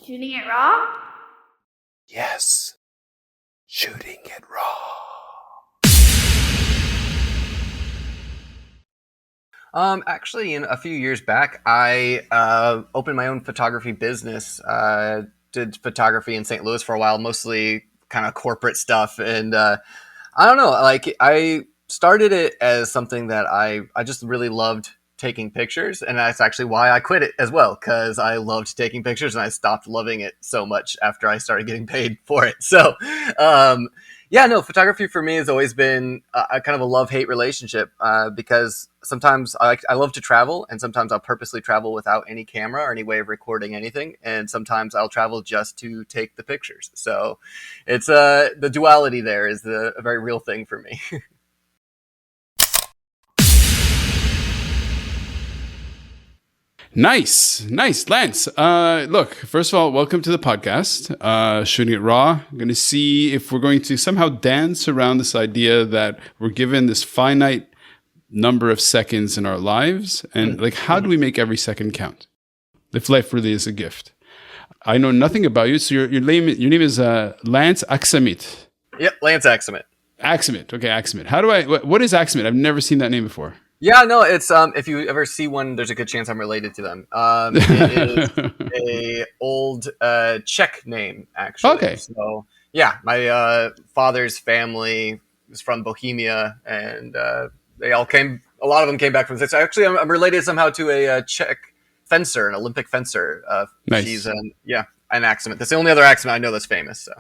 Shooting it raw? Yes. Shooting it raw. Actually, a few years back, I opened my own photography business. Did photography in St. Louis for a while, mostly kind of corporate stuff. And I don't know, like I started it as something that I just really loved taking pictures. And that's actually why I quit it as well, because I loved taking pictures and I stopped loving it so much after I started getting paid for it. So, yeah, no, photography for me has always been a kind of a love-hate relationship because sometimes I love to travel, and sometimes I'll purposely travel without any camera or any way of recording anything, and sometimes I'll travel just to take the pictures. So it's the duality there is a very real thing for me. Nice. Lance, look, first of all, welcome to the podcast, Shooting It Raw. I'm going to see if we're going to somehow dance around this idea that we're given this finite number of seconds in our lives. And like, how do we make every second count? If life really is a gift. I know nothing about you. So your name is Lance Aksamit. Yep, Lance Aksamit. Aksamit. Okay, Aksamit. What is Aksamit? I've never seen that name before. Yeah, no, it's if you ever see one, there's a good chance I'm related to them. It is a old Czech name, actually. Okay. So yeah, my father's family is from Bohemia, and they all came. A lot of them came back from this. Actually, I'm related somehow to a Czech fencer, an Olympic fencer. Nice. She's an Aksamit. That's the only other Aksamit I know that's famous. So.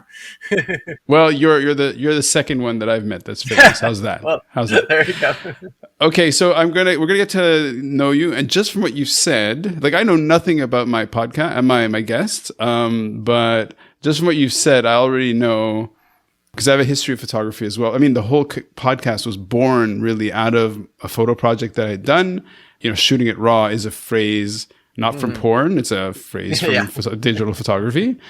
Well, you're the second one that I've met that's famous. How's that? Well, How's that? There you go. Okay, so we're gonna get to know you, and just from what you've said, like I know nothing about my podcast and my guests, but just from what you've said, I already know because I have a history of photography as well. I mean, the whole podcast was born really out of a photo project that I had done. Shooting it raw is a phrase not from porn; it's a phrase from digital photography.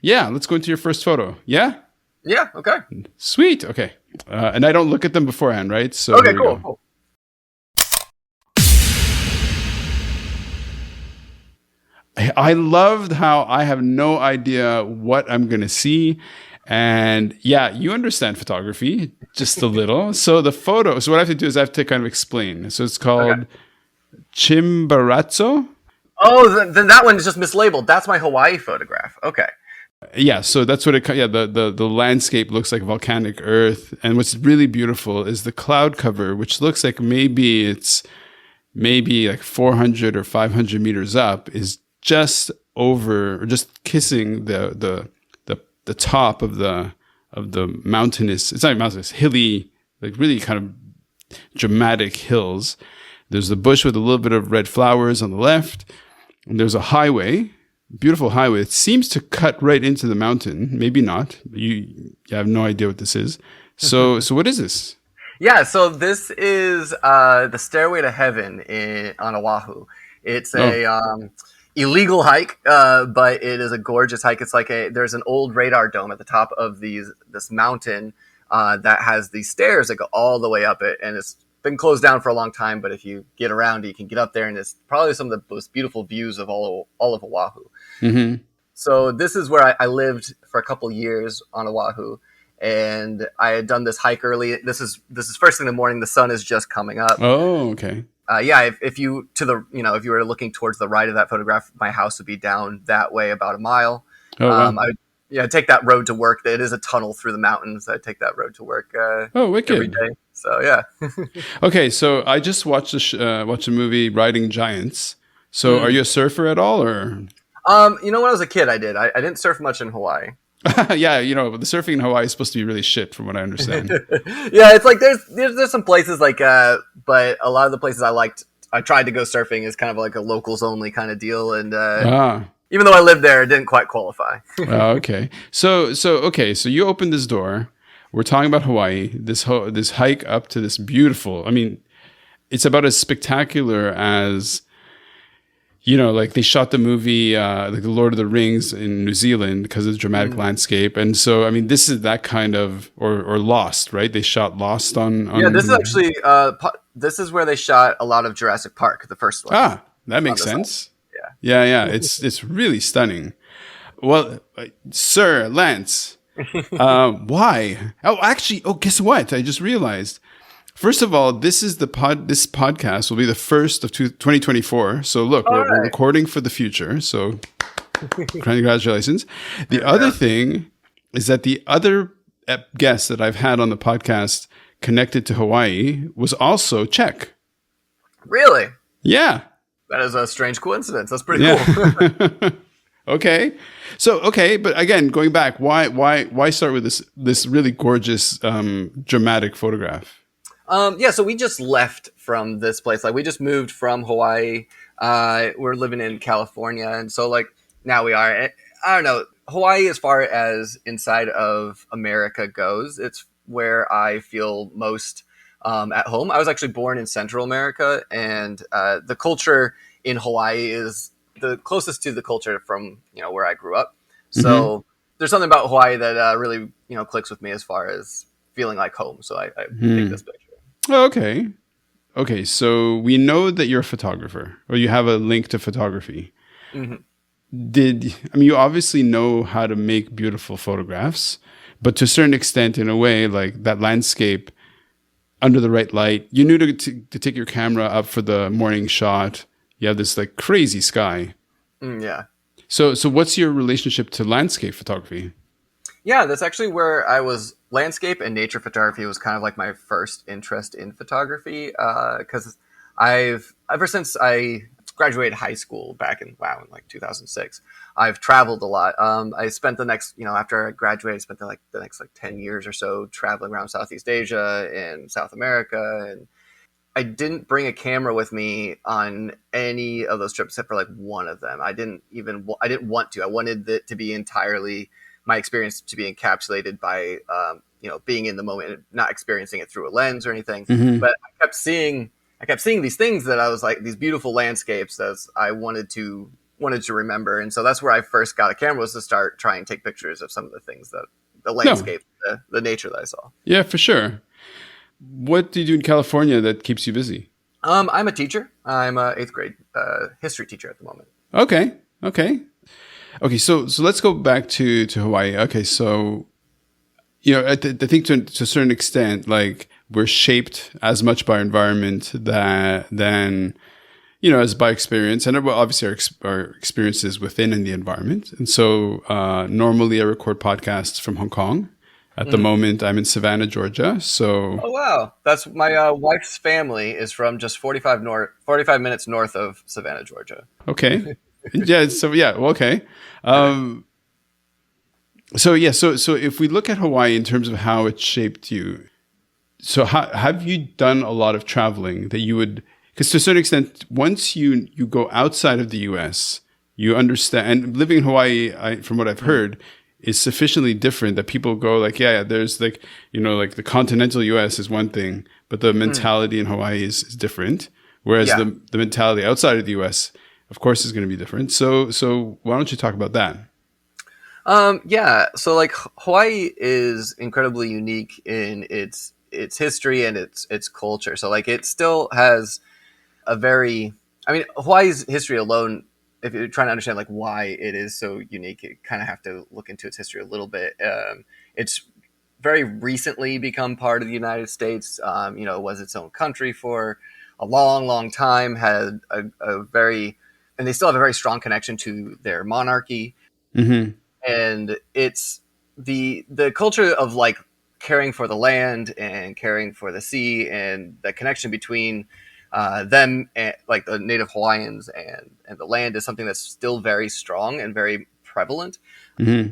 Yeah, let's go into your first photo. Yeah. Yeah. Okay. Sweet. Okay. And I don't look at them beforehand, right? So okay. Cool. I loved how I have no idea what I'm going to see. And yeah, you understand photography just a little. So the photo, so what I have to do is I have to kind of explain. So it's called Chimborazo. Oh, then that one is just mislabeled. That's my Hawaii photograph. Okay. Yeah, so that's what the landscape looks like, volcanic earth. And what's really beautiful is the cloud cover, which looks like maybe like 400 or 500 meters up, is just over or just kissing the top of the mountainous. It's not mountainous, hilly, like really kind of dramatic hills. There's the bush with a little bit of red flowers on the left, and there's a highway. Beautiful highway. It seems to cut right into the mountain. Maybe not. You have no idea what this is. So what is this? Yeah, so this is the Stairway to Heaven on Oahu. It's a illegal hike, but it is a gorgeous hike. It's like there's an old radar dome at the top of this mountain that has these stairs that go all the way up it, and it's been closed down for a long time, but if you get around it, you can get up there, and it's probably some of the most beautiful views of all of Oahu. Mm-hmm. So this is where I lived for a couple years on Oahu, and I had done this hike early. This is first thing in the morning. The sun is just coming up. Oh, okay. If you were looking towards the right of that photograph, my house would be down that way about a mile. Oh, wow. I'd take that road to work. It is a tunnel through the mountains. I take that road to work wicked. every day. So yeah. Okay, so I just watched the movie Riding Giants. So are you a surfer at all, or? When I was a kid, I did. I didn't surf much in Hawaii. Yeah, the surfing in Hawaii is supposed to be really shit, from what I understand. Yeah, it's like there's some places like, but a lot of the places I tried to go surfing is kind of like a locals only kind of deal, and even though I lived there, it didn't quite qualify. Okay, so you opened this door. We're talking about Hawaii. This hike up to this beautiful. I mean, it's about as spectacular as. Like they shot the movie, like The Lord of the Rings in New Zealand because of the dramatic landscape. And so, I mean, this is that kind of, or Lost, right? They shot Lost on yeah, this is actually, this is where they shot a lot of Jurassic Park, the first one. Ah, that makes sense. Yeah. It's really stunning. Well, sir, Lance, why? Oh, actually, guess what? I just realized. First of all, this podcast will be the first of 2024. So look, All we're right. recording for the future. So congratulations. The other Yeah. thing is that the other guest that I've had on the podcast connected to Hawaii was also Czech. Really? Yeah. That is a strange coincidence. That's pretty Yeah. cool. Okay. So, okay, but again, going back, why start with this really gorgeous dramatic photograph? Yeah, so we just left from this place. Like we just moved from Hawaii. We're living in California, and so like now we are. I don't know. Hawaii, as far as inside of America goes, it's where I feel most at home. I was actually born in Central America, and the culture in Hawaii is the closest to the culture from where I grew up. Mm-hmm. So there's something about Hawaii that really clicks with me as far as feeling like home. So I picked this picture. Oh, okay. Okay, so we know that you're a photographer, or you have a link to photography. Mhm. You obviously know how to make beautiful photographs, but to a certain extent, in a way, like that landscape under the right light, you knew to take your camera up for the morning shot. You have this like crazy sky. Yeah. So what's your relationship to landscape photography? Yeah, that's actually where I was. Landscape and nature photography was kind of like my first interest in photography because I've ever since I graduated high school back in like 2006. I've traveled a lot. I spent the next after I graduated, I spent the next like 10 years or so traveling around Southeast Asia and South America, and I didn't bring a camera with me on any of those trips except for like one of them. I didn't want to. I wanted it to be entirely my experience to be encapsulated by being in the moment and not experiencing it through a lens or anything. Mm-hmm. But I kept seeing these things that I was like these beautiful landscapes as I wanted to remember, and so that's where I first got a camera, was to start trying to take pictures of some of the things that the No, landscape, the nature that I saw. yeah, for sure. What do you do in California that keeps you busy? I'm a teacher. I'm a eighth grade history teacher at the moment. Okay, okay. Okay, so let's go back to Hawaii. Okay, so I think to a certain extent, like we're shaped as much by our environment than as by experience, and obviously our experiences within in the environment. And so normally I record podcasts from Hong Kong. At the moment, I'm in Savannah, Georgia. So Oh wow, that's my wife's family is from just 45 minutes north of Savannah, Georgia. okay, yeah. So yeah, well, okay. Um, so yeah, so if we look at Hawaii in terms of how it shaped you, so have you done a lot of traveling that you would? Because to a certain extent, once you go outside of the U.S., you understand. And living in Hawaii, from what I've heard, is sufficiently different that people go like, yeah, there's like like the continental U.S. is one thing, but the mentality in Hawaii is different. Whereas Yeah. the mentality outside of the U.S., of course, is going to be different. So why don't you talk about that? Yeah. So like Hawaii is incredibly unique in its history and its culture. So like it still has a very, I mean, Hawaii's history alone, if you're trying to understand like why it is so unique, you kind of have to look into its history a little bit. It's very recently become part of the United States. It was its own country for a long, long time, had a very, and they still have a very strong connection to their monarchy. Mm-hmm. And it's the culture of like caring for the land and caring for the sea, and the connection between them and like the native Hawaiians and the land is something that's still very strong and very prevalent. Mm-hmm.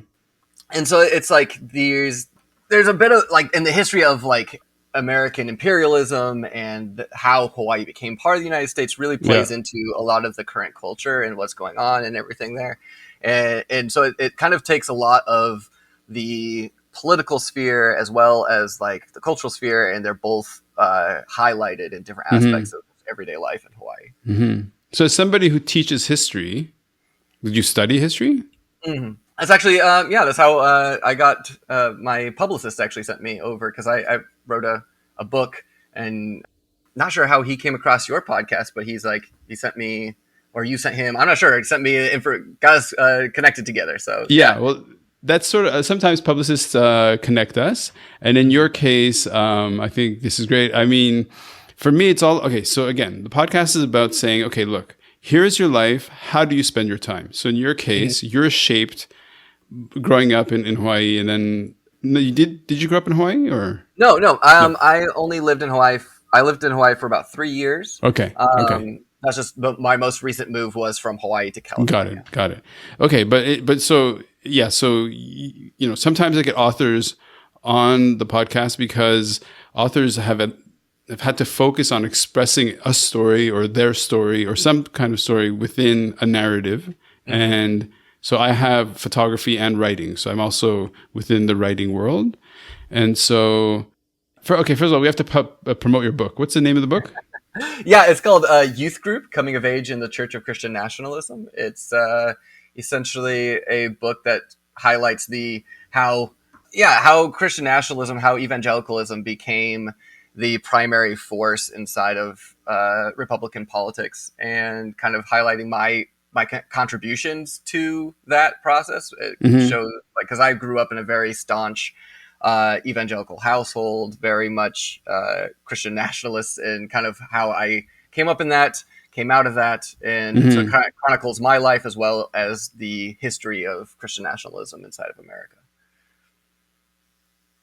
And so it's like there's a bit of like in the history of like American imperialism and how Hawaii became part of the United States really Yeah. plays into a lot of the current culture and what's going on and everything there. And so it kind of takes a lot of the political sphere as well as like the cultural sphere, and they're both highlighted in different Mm-hmm. aspects of everyday life in Hawaii. Mm-hmm. So as somebody who teaches history, did you study history? That's actually, yeah, that's how I got my publicist actually sent me over because I wrote a book, and not sure how he came across your podcast, but he sent me or you sent him. I'm not sure. It sent me got us connected together. So yeah. Yeah, well, that's sort of sometimes publicists connect us, and in your case, I think this is great. I mean, for me, it's all okay. So again, the podcast is about saying, okay, look, here's your life. How do you spend your time? So in your case, you're shaped growing up in Hawaii, and then no, you did you grow up in Hawaii or No. no? I only lived in Hawaii. I lived in Hawaii for about 3 years. Okay, okay. That's just my most recent move was from Hawaii to Got California. it. Got it. Okay, but so yeah, so you know, sometimes I get authors on the podcast because authors have had to focus on expressing a story or their story or some kind of story within a narrative, and so I have photography and writing, so I'm also within the writing world, and so first of all, we have to promote your book. What's the name of the book? Yeah, it's called Youth Group: Coming of Age in the Church of Christian Nationalism. It's essentially a book that highlights how Christian nationalism, how evangelicalism became the primary force inside of Republican politics, and kind of highlighting my contributions to that process. It Hmm. shows, like, because I grew up in a very staunch evangelical household, very much Christian nationalists, and kind of how I came up in that, came out of that, and so it Hmm. kind of chronicles my life as well as the history of Christian nationalism inside of America.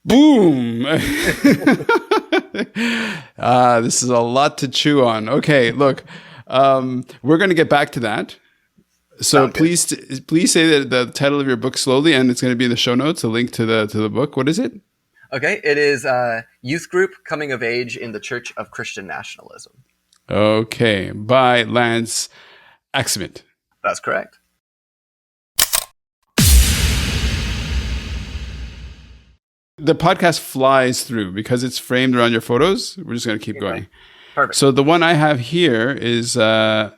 Boom. This is a lot to chew on. Okay, look, we're going to get back to that. So Sounds good. please say that the title of your book slowly, and it's going to be in the show notes. A link to the book. What is it? Okay, it is Youth Group: Coming of Age in the Church of Christian Nationalism. Okay, by Lance Aksamit. That's correct. The podcast flies through because it's framed around your photos. We're just going to keep Okay. going. Perfect. So the one I have here is Anne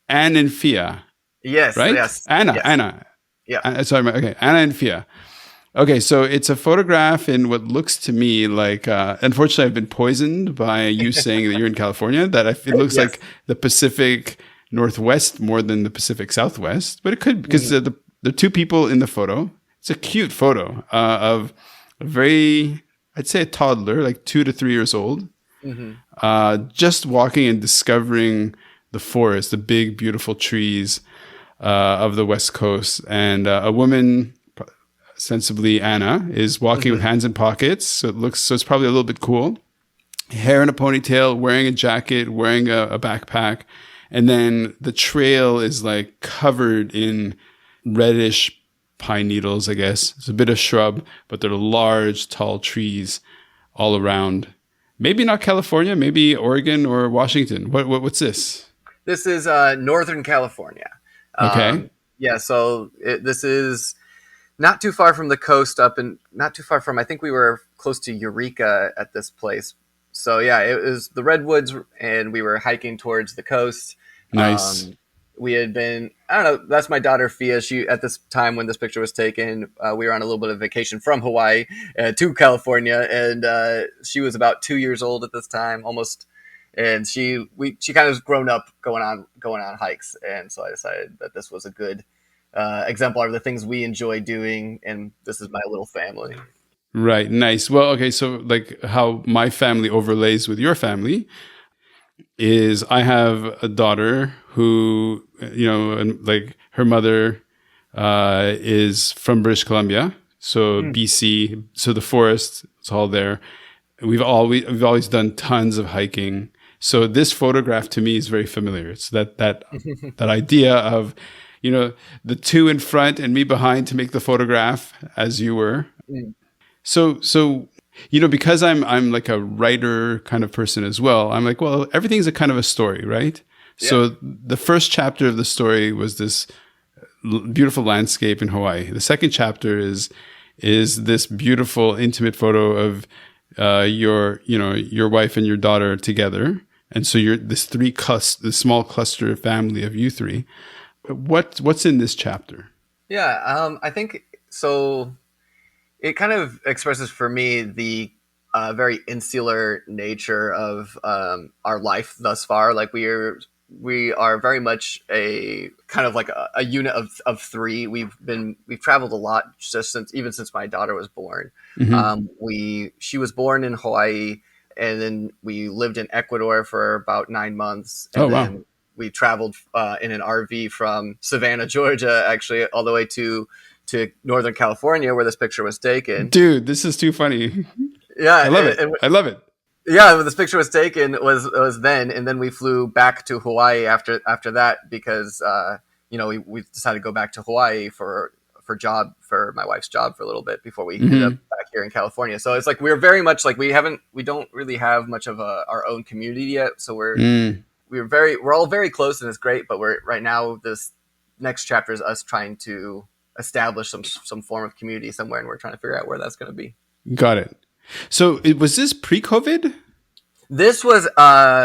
and Fia, Yes, right? yes, Anna, yes. Anna. Yeah. Sorry, okay, Anna and Fia. Okay, so it's a photograph in what looks to me like. Unfortunately, I've been poisoned by you saying that you're in California. It looks Yes. like the Pacific Northwest more than the Pacific Southwest, but it could because the two people in the photo. It's a cute photo of a very, I'd say, a toddler, like 2 to 3 years old, just walking and discovering the forest, the big, beautiful trees of the West Coast, and a woman, sensibly Anna, is walking with hands in pockets. So it's probably a little bit cool. Hair in a ponytail, wearing a jacket, wearing a backpack, and then the trail is like covered in reddish pine needles. I guess it's a bit of shrub, but they're large, tall trees all around. Maybe not California, maybe Oregon or Washington. What's this? This is Northern California. Okay, Yeah, so this is not too far from the coast, not too far from, I think we were close to Eureka at this place. So yeah, it was the redwoods, and we were hiking towards the coast. nice. We had been, I don't know, that's my daughter Fia. She, at this time when this picture was taken, we were on a little bit of vacation from Hawaii to California, and she was about 2 years old at this time, almost. And she kind of grown up going on hikes, and so I decided that this was a good exemplar of the things we enjoy doing, and this is my little family. Right, nice. Well, okay, so like how my family overlays with your family is I have a daughter who, you know, and like her mother is from British Columbia, so BC, so the forest is all there. We've always done tons of hiking. So this photograph to me is very familiar. It's that idea of, you know, the two in front and me behind to make the photograph as you were. So you know, because I'm like a writer kind of person as well. I'm like, well, everything's a kind of a story, right? Yeah. So the first chapter of the story was this beautiful landscape in Hawaii. The second chapter is this beautiful intimate photo of your wife and your daughter together. And so you're this this small cluster family of you three. What's in this chapter? Yeah, I think so. It kind of expresses for me the very insular nature of our life thus far. Like, we are very much a kind of like a unit of three. We've traveled a lot just since my daughter was born. Hmm. She was born in Hawaii, and then we lived in Ecuador for about 9 months, Oh and wow, then we traveled in an RV from Savannah, Georgia, actually all the way to Northern California, where this picture was taken. dude, this is too funny. Yeah, I love it. I love it. yeah, when this picture was taken was then, and then we flew back to Hawaii after that because we decided to go back to Hawaii for my wife's job for a little bit before we ended up Hmm. back here in California. So it's like we're very much like we don't really have much of our own community yet. So Mm, we're all very close and it's great, but we're right now this next chapter is us trying to establish some form of community somewhere, and we're trying to figure out where that's going to be. got it. So was this pre-COVID? This was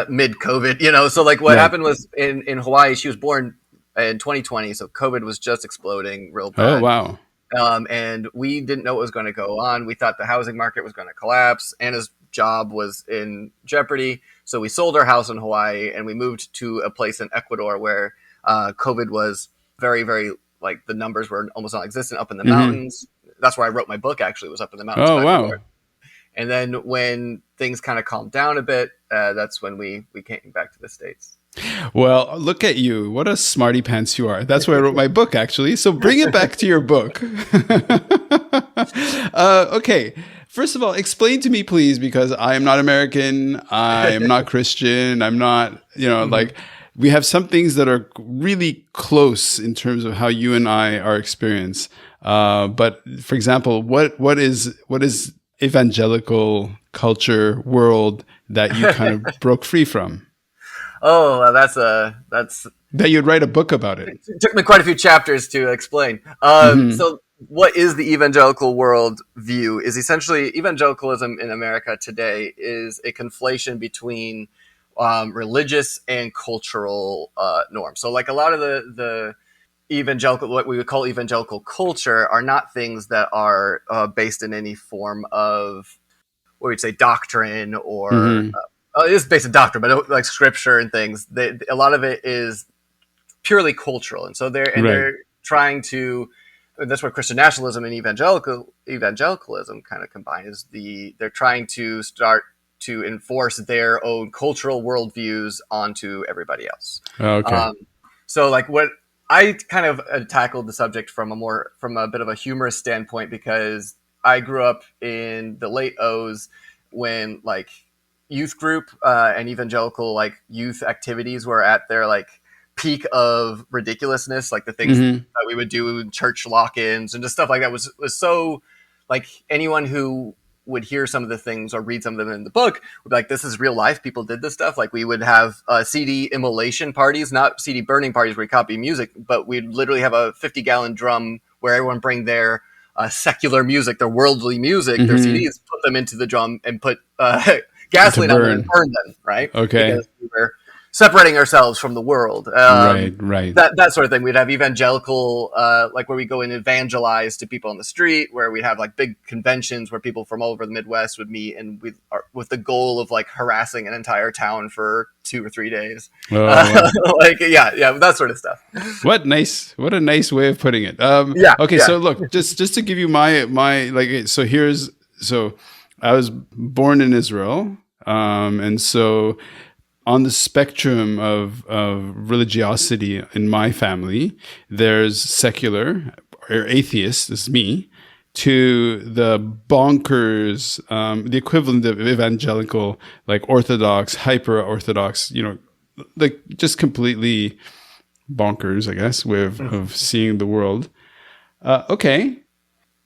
mid-COVID, so like what Right. happened was in Hawaii, she was born in 2020, so COVID was just exploding real Oh bad. wow. And we didn't know what was going to go on. We thought the housing market was going to collapse. Anna's job was in jeopardy. So we sold our house in Hawaii and we moved to a place in Ecuador where COVID was very, very, like the numbers were almost non-existent up in the Hmm. mountains. That's where I wrote my book, actually, was up in the mountains of Oh wow. Ecuador. And then when things kind of calmed down a bit, that's when we came back to the States. Well, look at you. What a smarty pants you are. That's why I wrote my book, actually. So bring it back to your book. Okay. First of all, explain to me, please, because I am not American. I am not Christian. I'm not, Mhm. like we have some things that are really close in terms of how you and I are experienced. But for example, what is evangelical culture world that you kind of broke free from? Oh, well, that's That you'd write a book about it. it took me quite a few chapters to explain. Hmm. So, what is the evangelical world view? Is essentially evangelicalism in America today is a conflation between religious and cultural norms. So, like a lot of the evangelical, what we would call evangelical culture, are not things that are based in any form of what we'd say doctrine or. Hmm. It is based in doctrine, but like scripture and things. A lot of it is purely cultural, and so Right. they're trying to. That's where Christian nationalism and evangelicalism kind of combine. They're trying to start to enforce their own cultural worldviews onto everybody else. Okay. Um, so, like what I kind of tackled the subject from a bit of a humorous standpoint because I grew up in the late O's when like youth group and evangelical like youth activities were at their like peak of ridiculousness, like the things Hmm. that we would do in church lock-ins and just stuff like that was so like anyone who would hear some of the things or read some of them in the book would be like, this is real life. People did this stuff. Like we would have CD immolation parties, not CD burning parties where we copy music, but we'd literally have a 50-gallon drum where everyone bring their secular music, their worldly music, their Hmm. CDs, put them into the drum and put To gasoline on them and burn. burn them, right? Okay. Because we were separating ourselves from the world. Right. Right. That sort of thing. We'd have evangelical, like where we go and evangelize to people on the street, where we'd have like big conventions where people from all over the Midwest would meet, and with the goal of like harassing an entire town for 2 or 3 days. Oh wow. Like yeah, that sort of stuff. What a nice way of putting it. Yeah, Okay, yeah. so look, just to give you my like, so I was born in Israel, and so on the spectrum of religiosity in my family, there's secular or atheist, this is me, to the bonkers, the equivalent of evangelical, like orthodox, hyper orthodox, like just completely bonkers, I guess, way of seeing the world. Okay.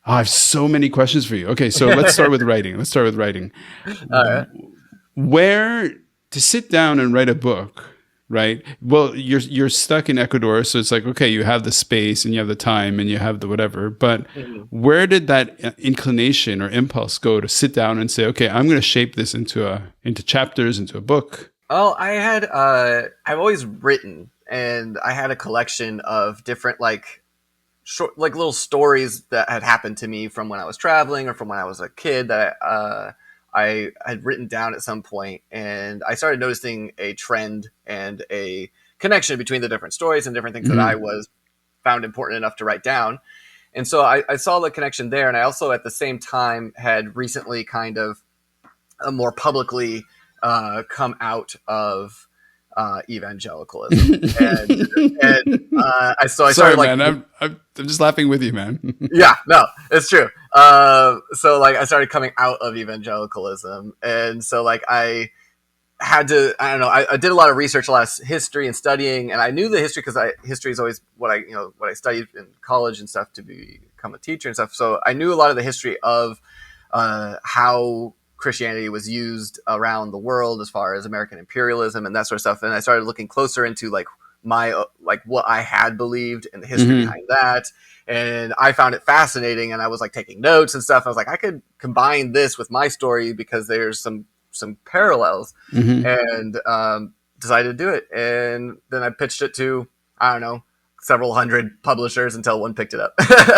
Oh, I have so many questions for you. Okay, so let's start with writing. Let's start with writing. All right. Where to sit down and write a book, right? Well, you're stuck in Ecuador, so it's like, okay, you have the space and you have the time and you have the whatever, but Mhm. where did that inclination or impulse go to sit down and say, okay, I'm going to shape this into chapters, into a book? Oh, I've always written, and I had a collection of different like short, like little stories that had happened to me from when I was traveling or from when I was a kid that I had written down at some point, and I started noticing a trend and a connection between the different stories and different things that I Mm-hmm. was found important enough to write down. And so I saw the connection there. And I also at the same time had recently kind of more publicly come out of evangelicalism. I Sorry, started like, man. I'm just laughing with you, man. yeah, no, it's true. So like I started coming out of evangelicalism. And so like I don't know, I did a lot of research, a lot of history and studying, and I knew the history because history is always what I studied in college and stuff to become a teacher and stuff. So I knew a lot of the history of how Christianity was used around the world as far as American imperialism and that sort of stuff. And I started looking closer into like what I had believed and the history Mm-hmm. behind that. And I found it fascinating, and I was like taking notes and stuff. I was like, I could combine this with my story because there's some parallels, Mm-hmm. and decided to do it. And then I pitched it to, I don't know, several hundred publishers until one picked it up.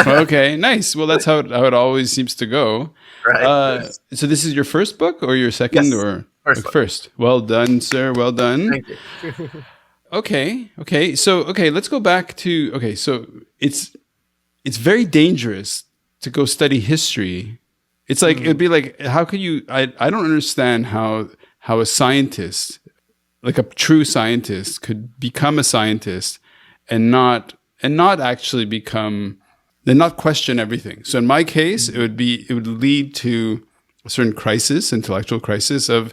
Okay, nice. Well, that's how it always seems to go. Right. Yes. So this is your first book or your second Yes. or First book. first? Well done, sir. Well done. Thank you. Okay. So let's go back to So it's very dangerous to go study history. It's like it'd be like, how could you? I don't understand how a scientist, like a true scientist, could become a scientist and not actually become, then not question everything. So in my case, it would lead to a certain crisis, intellectual crisis of,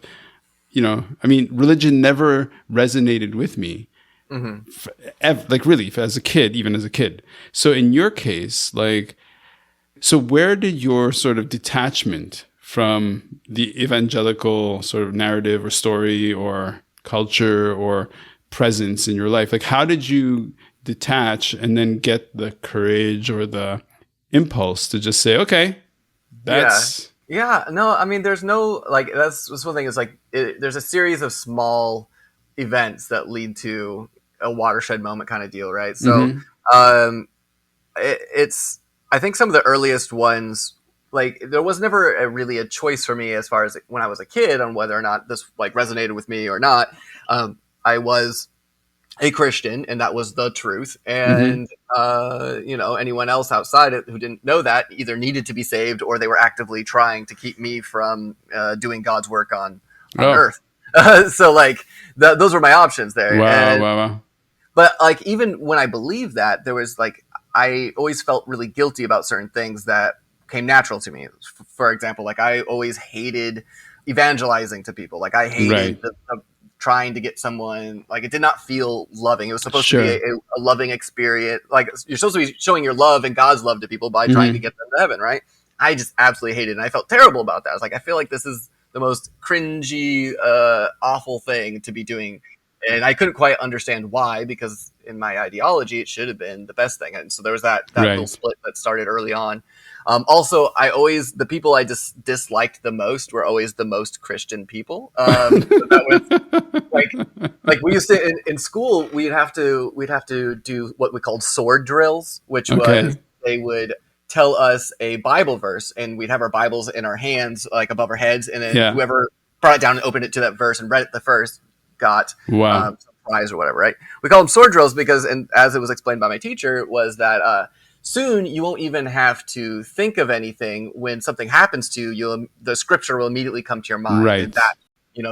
I mean, religion never resonated with me. Like really, as a kid, even as a kid. So in your case, like, so where did your sort of detachment from the evangelical sort of narrative or story or culture or presence in your life, like how did you detach and then get the courage or the impulse to just say, okay, that's Yeah. No, I mean, there's no, like, that's one thing is like, there's a series of small events that lead to a watershed moment kind of deal, right? So, Mhm. it's, I think some of the earliest ones, like, there was never really a choice for me as far as when I was a kid on whether or not this like resonated with me or not. I was a Christian, and that was the truth. Mhm. And anyone else outside it who didn't know that either needed to be saved or they were actively trying to keep me from doing God's work on Oh, earth. So like those were my options there. wow, And wow, wow. but like even when I believed that, there was like I always felt really guilty about certain things that came natural to me. For example, like I always hated evangelizing to people. Like I Right. hated the trying to get someone, like it did not feel loving. It was supposed to be Sure. a loving experience. Like you're supposed to be showing your love and God's love to people by trying to Mhm. get them to heaven, right? I just absolutely hated it. And I felt terrible about that. I was like, I feel like this is the most cringy, awful thing to be doing. And I couldn't quite understand why, because in my ideology, it should have been the best thing. And so there was that little Right. split that started early on. Also, the people I just disliked the most were always the most Christian people. So that was like we used to in school we'd have to do what we called sword drills, which was Okay. they would tell us a Bible verse, and we'd have our Bibles in our hands like above our heads, and then Yeah. whoever brought it down and opened it to that verse and read it the first got Wow. some prize or whatever, right? We call them sword drills because, and as it was explained by my teacher, was that soon you won't even have to think of anything when something happens to you. The scripture will immediately come to your mind, and Right.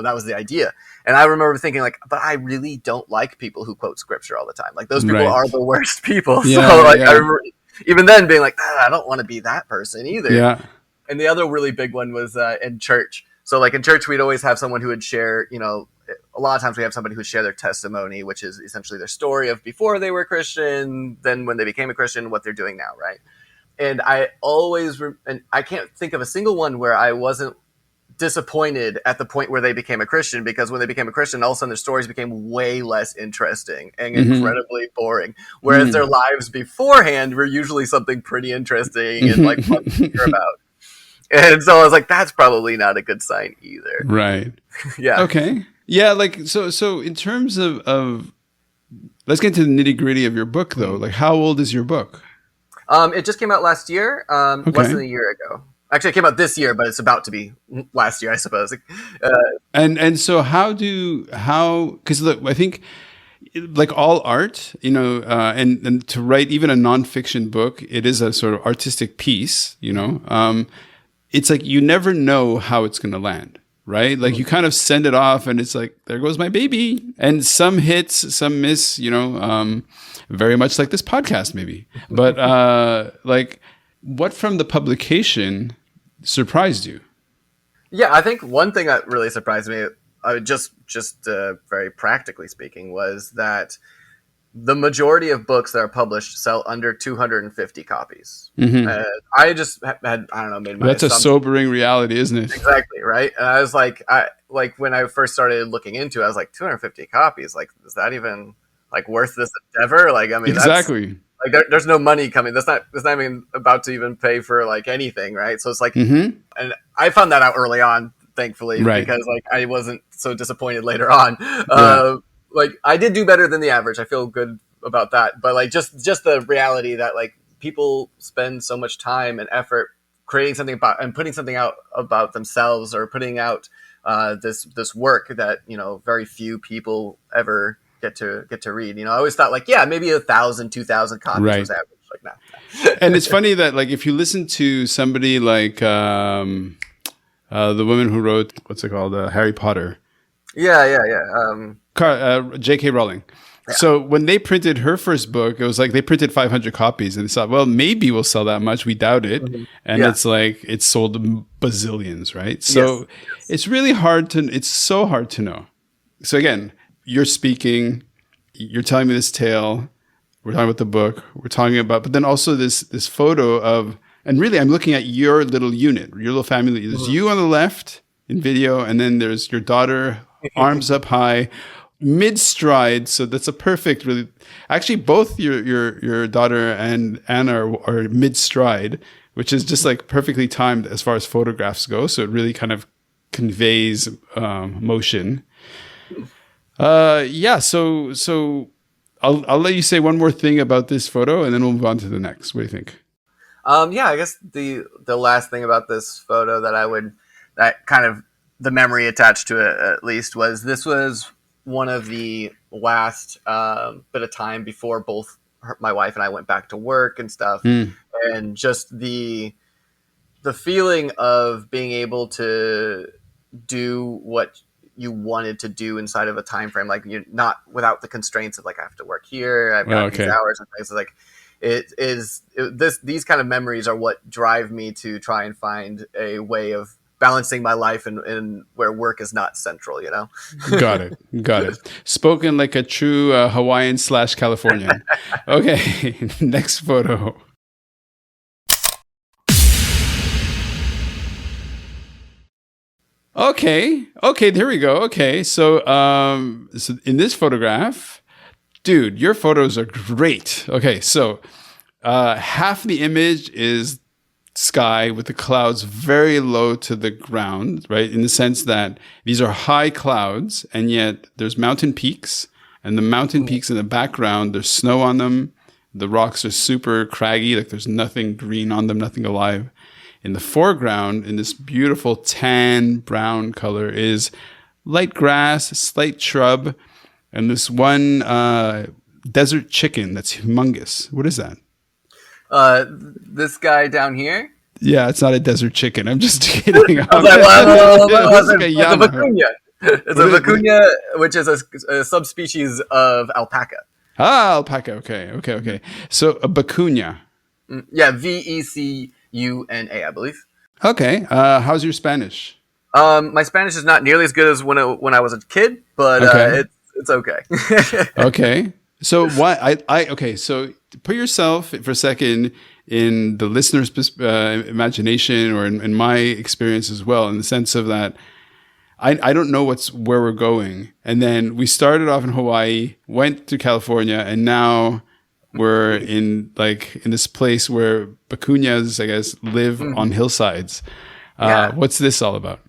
that was the idea. And I remember thinking like, but I really don't like people who quote scripture all the time. Like those people are Right. the worst people. So Yeah. like I Yeah. remember even then being like, I don't want to be that person either. Yeah. And the other really big one was in church. So like in church, we'd always have someone who would share, a lot of times we have somebody who would share their testimony, which is essentially their story of before they were Christian, then when they became a Christian, what they're doing now, right? And and I can't think of a single one where I wasn't disappointed at the point where they became a Christian, because when they became a Christian, all of a sudden their stories became way less interesting and Mhm. incredibly boring. Whereas their Mhm. lives beforehand were usually something pretty interesting and like fun to hear Mhm. about. And so I was like, that's probably not a good sign either. Right. Yeah. Okay. Yeah. Like so. In terms of let's get to the nitty gritty of your book, though. Like, how old is your book? It just came out last year, less than Okay. a year ago. Actually, it came out this year, but it's about to be last year, I suppose. Uh, And so how because look, I think like all art, and to write even a nonfiction book, it is a sort of artistic piece, it's like you never know how it's going to land, right? Like you kind of send it off and it's like, there goes my baby. And some hits, some miss, very much like this podcast maybe. But like what from the publication surprised you? Yeah, I think one thing that really surprised me, just very practically speaking, was that the majority of books that are published sell under 250 copies. Mm-hmm. I just had, I don't know, made my That's a assumption. sobering reality, isn't it? Exactly, right? And I was like, when I first started looking into it, I was like, 250 copies? Like, is that even like worth this endeavor? Like, I mean, Exactly. there's no money coming. That's not even about to even pay for like anything, right? So it's like, Mm-hmm. and I found that out early on, thankfully, Right. because like I wasn't so disappointed later on. Yeah. Like I did do better than the average. I feel good about that. But like just the reality that like people spend so much time and effort creating something about and putting something out about themselves or putting out this work that very few people ever get to read. I always thought like maybe 1,000, 2,000 copies Right. was average. Like no. And it's funny that like if you listen to somebody like the woman who wrote what's it called Harry Potter. Yeah. J.K. Rowling. Yeah. So when they printed her first book, it was like they printed 500 copies and they thought, well, maybe we'll sell that much. We doubt it. Mm-hmm. And Yeah. it's like it's sold bazillions, right? So it's really it's so hard to know. So again, you're speaking, you're telling me this tale. We're talking about the book. We're talking about, but then also this photo of, and really I'm looking at your little unit, your little family. There's you on the left in video, and then there's your daughter, arms up high, mid-stride. So that's a perfect, really, actually both your daughter and Anna are mid-stride, which is just like perfectly timed as far as photographs go. So it really kind of conveys motion. So I'll let you say one more thing about this photo, and then we'll move on to the next. What do you think? I guess the last thing about this photo that kind of the memory attached to it at least was this was one of the last bit of time before both my wife and I went back to work and stuff, and just the feeling of being able to do what you wanted to do inside of a time frame, like you're not without the constraints of like I have to work here, I've got these hours and things. Like these kind of memories are what drive me to try and find a way of balancing my life and where work is not central. Got it. Spoken like a true Hawaiian/Californian. Okay, next photo. Okay, there we go. Okay, so in this photograph, dude, your photos are great. Okay, so half the image is sky with the clouds very low to the ground, right? In the sense that these are high clouds, and yet there's mountain peaks, and the mountain peaks in the background, there's snow on them. The rocks are super craggy, like there's nothing green on them, nothing alive. In the foreground, in this beautiful tan brown color, is light grass, slight shrub, and this one desert chicken that's humongous. What is that? This guy down here. Yeah, it's not a desert chicken. I'm just kidding. It's a vicuña. It's a vicuña, which is a subspecies of alpaca. Ah, alpaca. Okay. So a vicuña. Yeah, VECUNA, I believe. Okay. How's your Spanish? My Spanish is not nearly as good as when I was a kid, but it's okay. Okay. So okay. So put yourself for a second in the listener's imagination, or in my experience as well, in the sense of that I don't know where we're going, and then we started off in Hawaii, went to California, and now we're in this place where vicuñas, I guess, live on hillsides. What's this all about?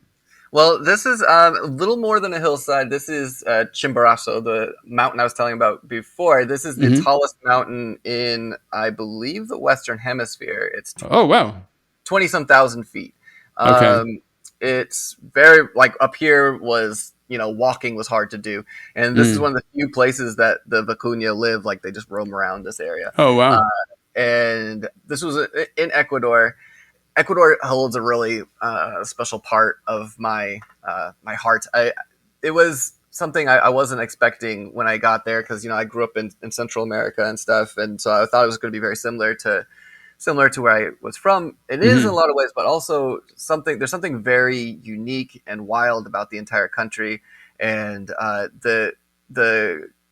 Well, this is a little more than a hillside. This is Chimborazo, the mountain I was telling about before. This is the tallest mountain in, I believe, the Western Hemisphere. It's 20-some thousand feet. Okay. It's very, like, up here was walking was hard to do. And this is one of the few places that the vicuña live. Like they just roam around this area. Oh, wow. And this was in Ecuador. Ecuador holds a really special part of my my heart. It was something I wasn't expecting when I got there because I grew up in Central America and stuff, and so I thought it was going to be very similar to where I was from. It is in a lot of ways, but also there's something very unique and wild about the entire country, and the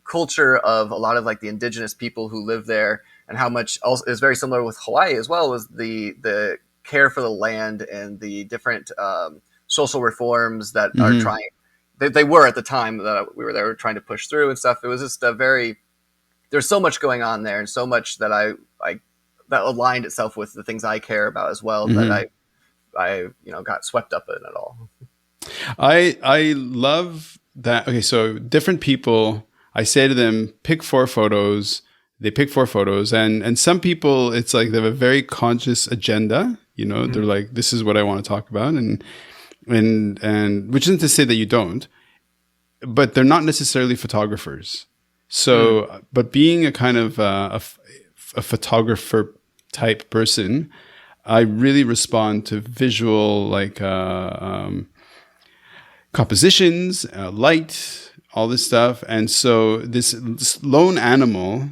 culture of a lot of like the indigenous people who live there, and how much also is very similar with Hawaii as well, was the care for the land and the different social reforms that are trying. They were at the time that we were there trying to push through and stuff. It was just there's so much going on there, and so much that I that aligned itself with the things I care about as well, that I got swept up in it all. I love that. Okay, so different people, I say to them, pick 4 photos. They pick 4 photos, and some people, it's like they have a very conscious agenda. They're like, this is what I want to talk about, and which isn't to say that you don't, but they're not necessarily photographers. So, but being a kind of a photographer type person, I really respond to visual, like compositions, light, all this stuff. And so this lone animal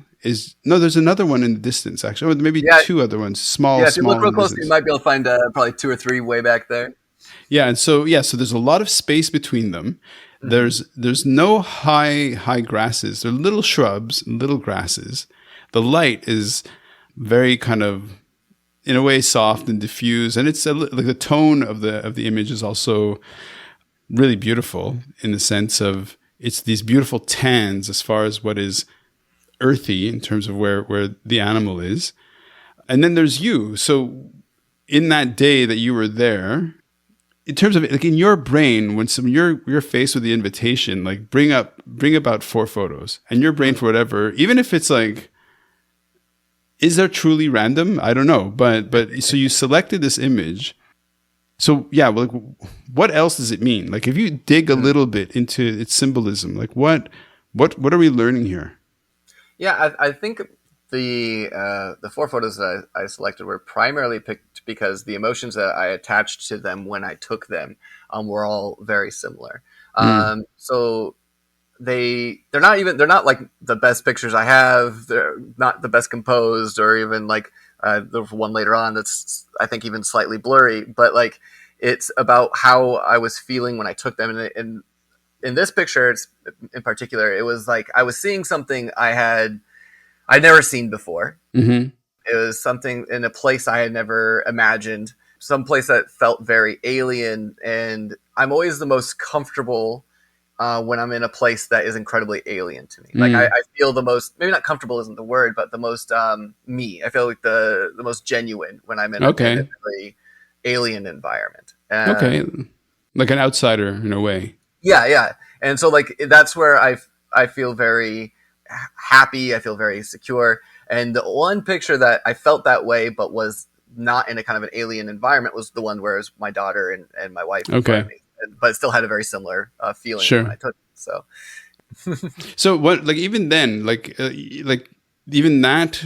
there's another one in the distance, actually. Or maybe 2 other ones, small. Yeah, if you look real close, you might be able to find probably 2 or 3 way back there. Yeah, and so there's a lot of space between them. There's no high grasses. They're little shrubs, little grasses. The light is very kind of, in a way, soft and diffuse, and it's like the tone of the image is also really beautiful in the sense of it's these beautiful tans as far as what is earthy in terms of where the animal is. And then there's you. So in that day that you were there, in terms of like in your brain, when you're faced with the invitation, like bring about 4 photos, and your brain, for whatever, even if it's like, is there truly random? I don't know. But so you selected this image. So yeah, well, like, what else does it mean? Like if you dig a little bit into its symbolism, like what are we learning here? Yeah, I think the 4 photos that I selected were primarily picked because the emotions that I attached to them when I took them were all very similar. So they're not like the best pictures I have. They're not the best composed, or even like there's one later on that's I think even slightly blurry. But like it's about how I was feeling when I took them, and in this picture, in particular, it was like I was seeing something I'd never seen before. It was something in a place I had never imagined, some place that felt very alien. And I'm always the most comfortable when I'm in a place that is incredibly alien to me. Like I feel the most, maybe not comfortable isn't the word, but the most me. I feel like the most genuine when I'm in a really alien environment. Like an outsider in a way. Yeah. And so like that's where I feel very happy. I feel very secure. And the one picture that I felt that way, but was not in a kind of an alien environment, was the one where it was my daughter and my wife. Okay. But it still had a very similar feeling when I took it. So, so what? Like even then, like even that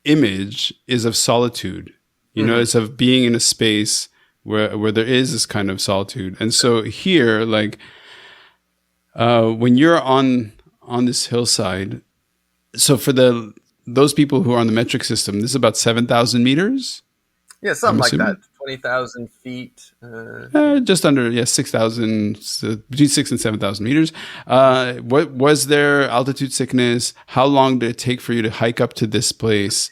image is of solitude. You know, it's of being in a space where there is this kind of solitude. And so here, like when you're on this hillside, so for those people who are on the metric system, this is about 7,000 meters. Yeah, something like that. 20,000 feet. Just under 6,000, between 6 and 7,000 meters. What was there altitude sickness? How long did it take for you to hike up to this place?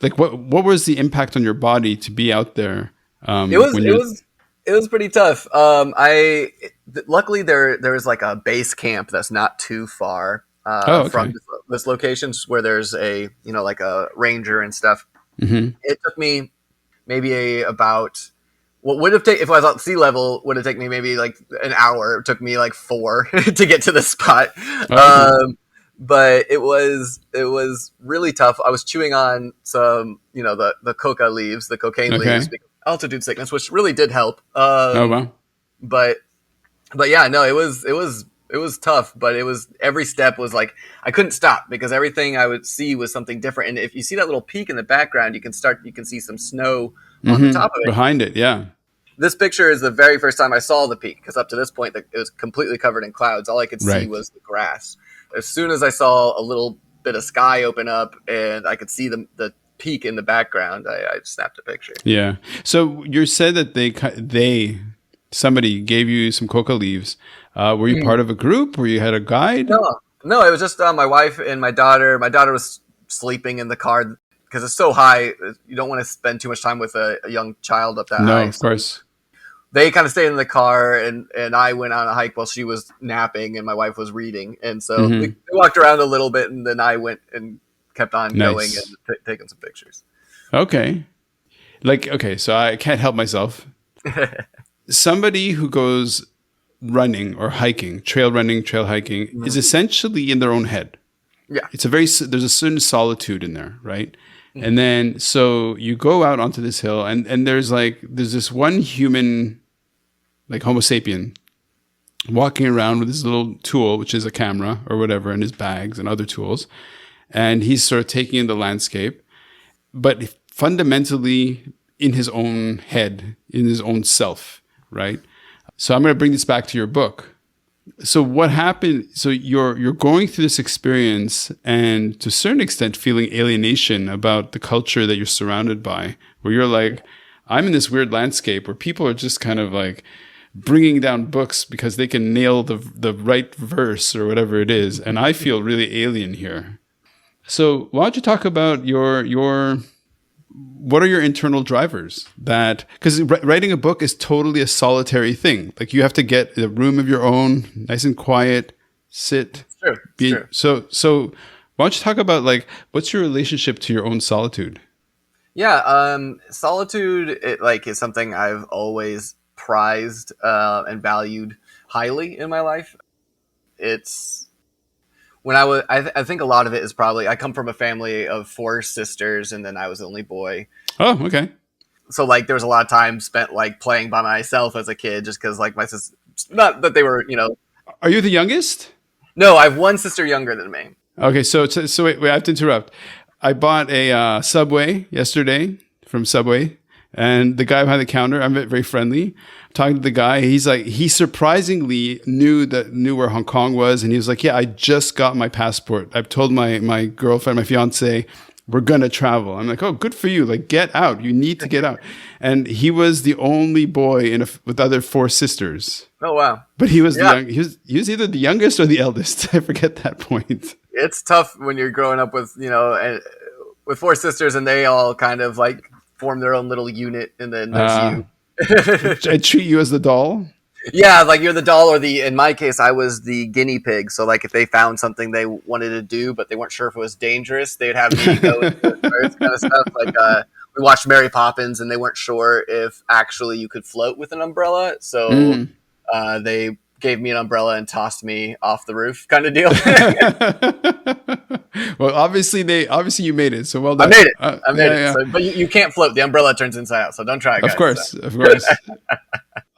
Like what was the impact on your body to be out there? It was pretty tough. Luckily there was like a base camp that's not too far from this location where there's a like a ranger and stuff. It took me maybe about what would have taken if I was at sea level would have taken me maybe like an hour. It took me like 4 to get to the spot. But it was really tough. I was chewing on some the coca leaves, the cocaine leaves, because of altitude sickness, which really did help. But But yeah, no, it was tough, but it was every step was like I couldn't stop because everything I would see was something different. And if you see that little peak in the background, you can see some snow on the top of it. Behind it, yeah. This picture is the very first time I saw the peak because up to this point it was completely covered in clouds. All I could see Right. was the grass. As soon as I saw a little bit of sky open up and I could see the peak in the background, I snapped a picture. Yeah. So you said that somebody gave you some coca leaves. Were you part of a group where you had a guide? No, no, it was just my wife and my daughter. My daughter was sleeping in the car because it's so high. You don't want to spend too much time with a young child up that No, high. of So course. they kind of stayed in the car, and I went on a hike while she was napping and my wife was reading. And so we walked around a little bit, and then I went and kept on going and Nice. taking some pictures. Okay. Like, okay, so I can't help myself. Somebody who goes running or hiking, trail running, trail hiking, is essentially in their own head. Yeah. There's a certain solitude in there, right? And then so you go out onto this hill, and there's this one human, like Homo sapien, walking around with his little tool, which is a camera or whatever, in his bags and other tools, and he's sort of taking in the landscape, but fundamentally in his own head, in his own self, right? So I'm going to bring this back to your book. So what happened? So you're going through this experience, and to a certain extent, feeling alienation about the culture that you're surrounded by. Where you're like, I'm in this weird landscape where people are just kind of like bringing down books because they can nail the right verse or whatever it is, and I feel really alien here. So why don't you talk about your what are your internal drivers that because writing a book is totally a solitary thing, like you have to get a room of your own, nice and quiet, sit, It's true. It's be true. so why don't you talk about like what's your relationship to your own solitude? Yeah, solitude is something I've always prized and valued highly in my life. It's when I think a lot of it is probably I come from a family of four sisters, and then I was the only boy. Oh, okay. So like there was a lot of time spent like playing by myself as a kid, just because like my sister, not that they were Are you the youngest? no, I have one sister younger than me. Okay, so wait, I have to interrupt. I bought a Subway yesterday from Subway, and the guy behind the counter, I'm very friendly. I'm talking to the guy, he's like, he surprisingly knew where Hong Kong was, and he was like, "Yeah, I just got my passport. I've told my girlfriend, my fiance, we're gonna travel." I'm like, "Oh, good for you! Like, get out. You need to get out." And he was the only boy with other four sisters. Oh wow, But he was the yeah. young. He was either the youngest or the eldest. I forget that point. It's tough when you're growing up with with four sisters, and they all kind of like form their own little unit, and then there's Uh, you. I treat you as the doll. Yeah, like you're the doll, or in my case, I was the guinea pig. So like if they found something they wanted to do, but they weren't sure if it was dangerous, they'd have me go and do it first, kind of stuff. Like we watched Mary Poppins, and they weren't sure if actually you could float with an umbrella, so Mm. they gave me an umbrella and tossed me off the roof, kind of deal. Well, obviously you made it, so well I done. made it. I made Yeah, it. yeah. So, but you can't float. The umbrella turns inside out, so don't try, Of guys. So. course, of course.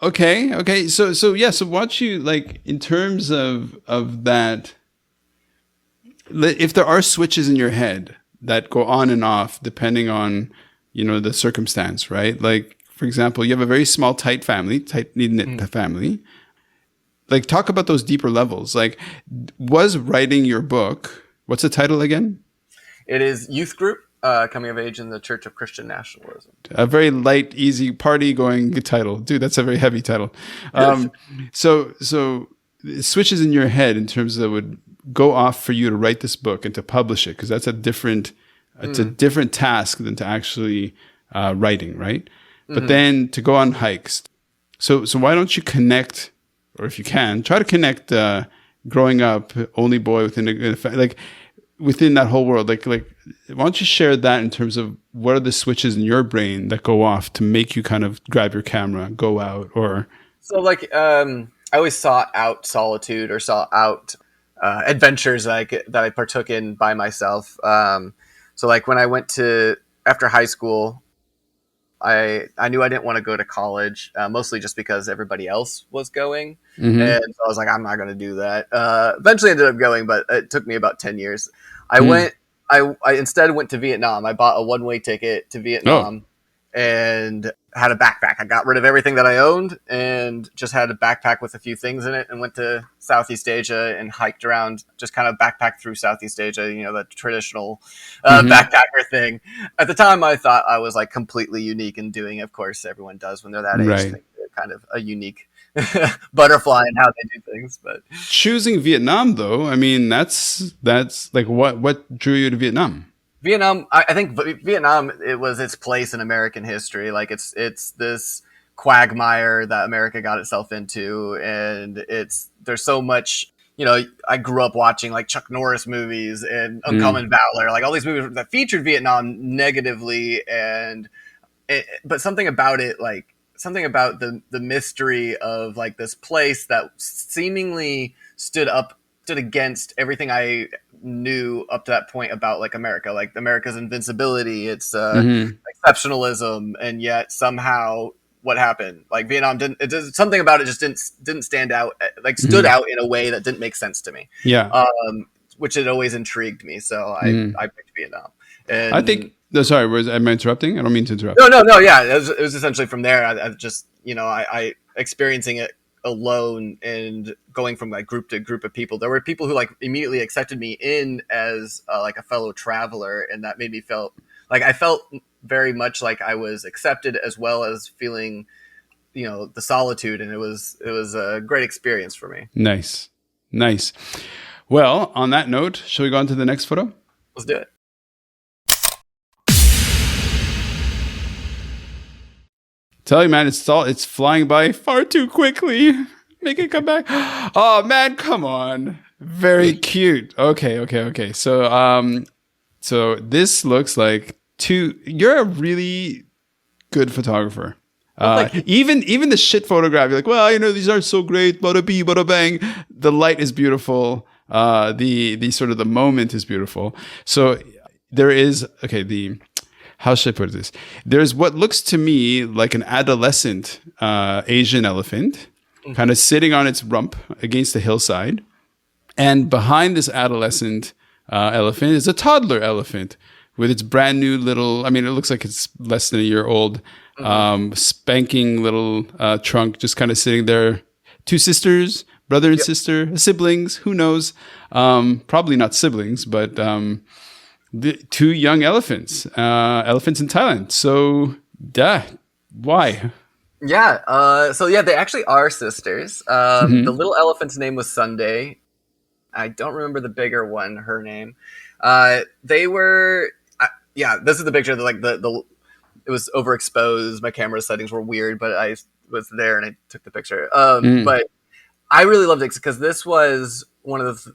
Okay, okay. So yeah. So what you like in terms of that? If there are switches in your head that go on and off depending on the circumstance, right? Like for example, you have a very small, tight knit family. Like talk about those deeper levels. Like, was writing your book? What's the title again? It is youth group coming of age in the Church of Christian Nationalism. A very light, easy, party going title, dude. That's a very heavy title. So it switches in your head in terms of would go off for you to write this book and to publish it, because that's it's a different task than to actually writing, right? But then to go on hikes. So why don't you connect, or if you can, try to connect growing up only boy within that whole world. Like why don't you share that in terms of what are the switches in your brain that go off to make you kind of grab your camera, go out, or So like I always sought out solitude or sought out adventures that I partook in by myself. So like when I went to after high school, I knew I didn't want to go to college, mostly just because everybody else was going, Mm-hmm. and so I was like, I'm not going to do that. Eventually, ended up going, but it took me about 10 years. I Mm. went. I instead went to Vietnam. I bought a one-way ticket to Oh, Vietnam, and had a backpack. I got rid of everything that I owned and just had a backpack with a few things in it, and went to Southeast Asia and hiked around, just kind of backpacked through Southeast Asia, the traditional mm-hmm. backpacker thing. At the time, I thought I was like completely unique in doing it. Of course, everyone does when they're that age, Right. think they're kind of a unique butterfly in how they do things. But Choosing Vietnam, though, I mean, that's like what drew you to Vietnam? Vietnam, I think Vietnam, it was its place in American history. Like it's this quagmire that America got itself into, and there's so much. I grew up watching like Chuck Norris movies and Mm. Uncommon Valor, like all these movies that featured Vietnam negatively, but something about it, like something about the mystery of like this place that seemingly stood against everything I knew up to that point about like America, like America's invincibility, its Mm-hmm. exceptionalism, and yet somehow what happened, like Vietnam didn't, something about it just didn't stand out, like stood Mm-hmm. out in a way that didn't make sense to me, Yeah. which had always intrigued me. So I Mm. I picked Vietnam. I think. And No, sorry, am I interrupting? I don't mean to interrupt. no, yeah, it was essentially from there. I just, I experiencing it alone and going from like group to group of people. There were people who like immediately accepted me in as like a fellow traveler, and that made me felt like I felt very much like I was accepted, as well as feeling, the solitude, and it was a great experience for me. Nice, nice. Well, on that note, shall we go on to the next photo? Let's do it. Tell you, man, it's flying by far too quickly. Make it come back. Oh man, come on. Very cute. Okay. So this looks like you're a really good photographer. Well, thank you. Even the shit photograph, you're like, well, these aren't so great. Bada bee, bada bang. The light is beautiful. The sort of the moment is beautiful. So there is the how should I put this? There's what looks to me like an adolescent Asian elephant, kind Mm-hmm. of sitting on its rump against the hillside, and behind this adolescent elephant is a toddler elephant with its brand new little. I mean, it looks like it's less than a year old, Mm-hmm. spanking little trunk, just kind of sitting there. Two sisters, brother and Yep. sister, siblings. Who knows? Probably not siblings, but the two young elephants, elephants in Thailand. So, yeah, why? Yeah. So yeah, they actually are sisters. The Hmm. little elephant's name was Sunday. I don't remember the bigger one, her name. They were, yeah. This is the picture. Like the it was overexposed. My camera settings were weird, but I was there and I took the picture. Mm. But I really loved it because this was one of the.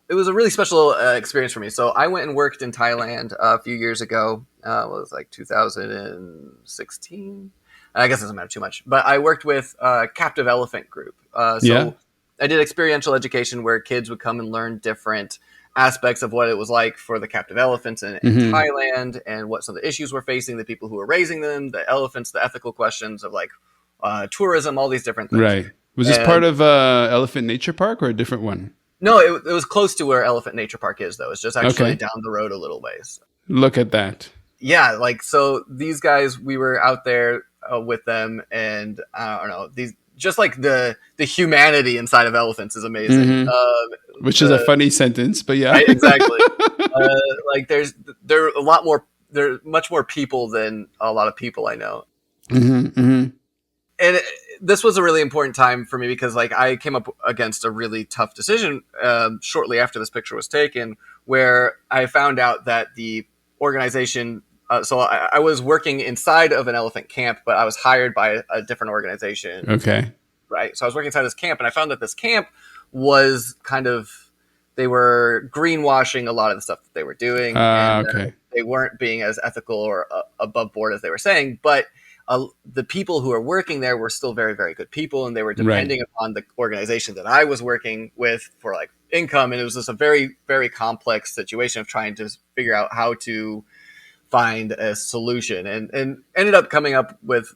It was a really special experience for me. So I went and worked in Thailand a few years ago. It was like 2016. I guess it doesn't matter too much. But I worked with a captive elephant group. Yeah. So I did experiential education where kids would come and learn different aspects of what it was like for the captive elephants in Hmm. Thailand, and what some of the issues were facing the people who were raising them, the elephants, the ethical questions of like tourism, all these different things. Right. Was this part And of Elephant Nature Park or a different one? no, it was close to where Elephant Nature Park is, though. It's just actually Okay. down the road a little ways. Look at that. Yeah, like so these guys, we were out there with them, and I don't know, these just like the humanity inside of elephants is amazing. Hmm. Which is a The funny sentence, but yeah. Right, exactly. Like there are a lot more, there much more people than a lot of people I know. Hmm. And this was a really important time for me because like I came up against a really tough decision shortly after this picture was taken, where I found out that the organization. So I was working inside of an elephant camp, but I was hired by a different organization. Okay. Right. So I was working inside this camp, and I found that this camp was kind of, they were greenwashing a lot of the stuff that they were doing, and Okay. they weren't being as ethical or above board as they were saying. But the people who were working there were still very, very good people, and they were Right. depending upon the organization that I was working with for like income. And it was just a very, very complex situation of trying to figure out how to find a solution, and ended up coming up with,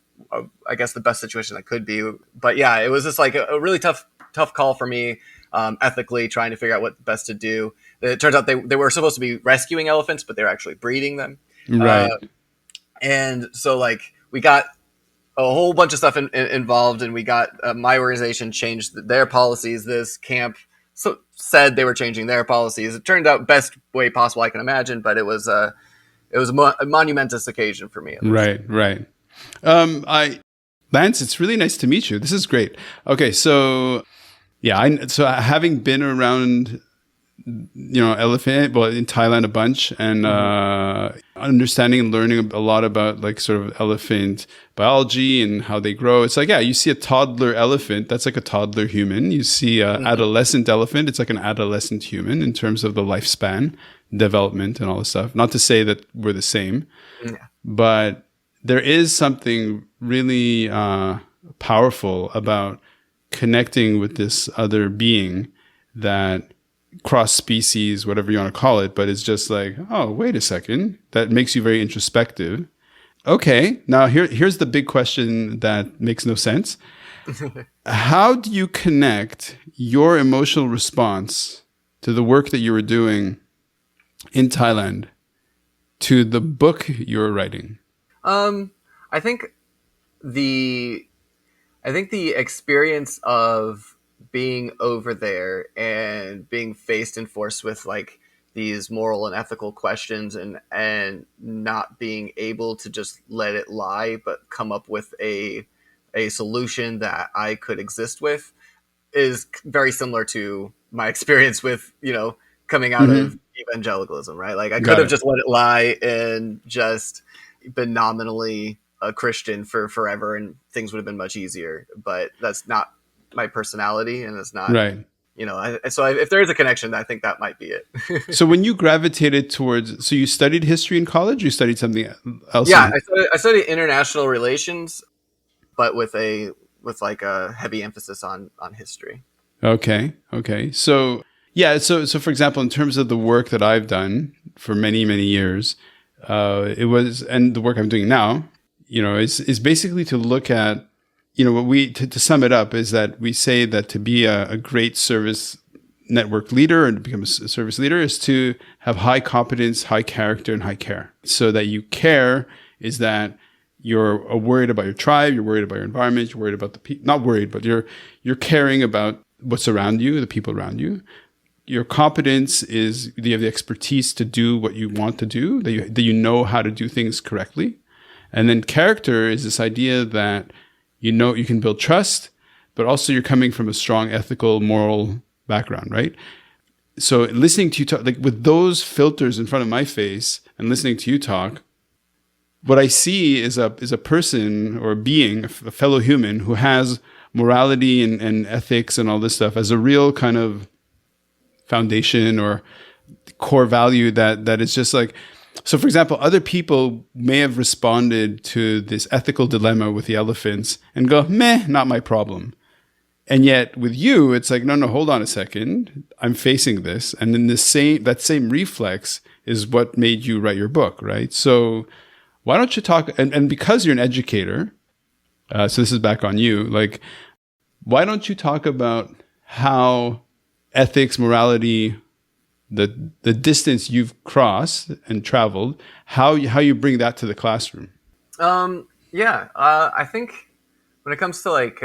I guess, the best situation that could be. But yeah, it was just like a really tough call for me, ethically trying to figure out what best to do. It turns out they were supposed to be rescuing elephants, but they were actually breeding them. Uh, Right. and so like we got a whole bunch of stuff involved, and we got my organization changed their policies. This camp said they were changing their policies. It turned out best way possible I can imagine, but it was a monumentous occasion for me, at least. Right. Right. I Lance, it's really nice to meet you. This is great. Okay, so yeah, so having been around, elephant, well, in Thailand a bunch, and understanding and learning a lot about like sort of elephant biology and how they grow. It's like, yeah, you see a toddler elephant, that's like a toddler human. You see a adolescent elephant, it's like an adolescent human in terms of the lifespan, development, and all this stuff. Not to say that we're the same, Yeah. but there is something really powerful about connecting with this other being that cross species, whatever you want to call it, but it's just like, oh, wait a second. That makes you very introspective. Okay, now here's the big question that makes no sense. How do you connect your emotional response to the work that you were doing in Thailand to the book you were writing? I think the the experience of being over there and being faced and forced with like these moral and ethical questions, and not being able to just let it lie but come up with a solution that I could exist with is very similar to my experience with, coming out of Mm-hmm. evangelicalism, right? Like I could Got have it. just let it lie and just been nominally a Christian for forever, and things would have been much easier. But that's not my personality, and it's not, Right. if there is a connection, I think that might be it. So when you gravitated towards, so you studied history in college, you studied something else Yeah, in. I studied international relations, but with like a heavy emphasis on history. Okay. Okay. So yeah. So for example, in terms of the work that I've done for many, many years, it was, and the work I'm doing now, is basically to look at, what to sum it up is that we say that to be a great service network leader and to become a service leader is to have high competence, high character, and high care. So that you care is that you're worried about your tribe, you're worried about your environment, you're worried about the people, not worried, but you're caring about what's around you, the people around you. Your competence is you have the expertise to do what you want to do, that you know how to do things correctly. And then character is this idea that you can build trust, but also you're coming from a strong ethical, moral background, right? So listening to you talk, like with those filters in front of my face and listening to you talk, what I see is a person or a being, a fellow human who has morality and ethics and all this stuff as a real kind of foundation or core value that is just like, so for example, other people may have responded to this ethical dilemma with the elephants and go, meh, not my problem. And yet with you, it's like, no, hold on a second. I'm facing this. And then that same reflex is what made you write your book, right? So why don't you talk, and because you're an educator, so this is back on you, like, why don't you talk about how ethics, morality, the distance you've crossed and traveled, how you bring that to the classroom? Yeah, I think when it comes to like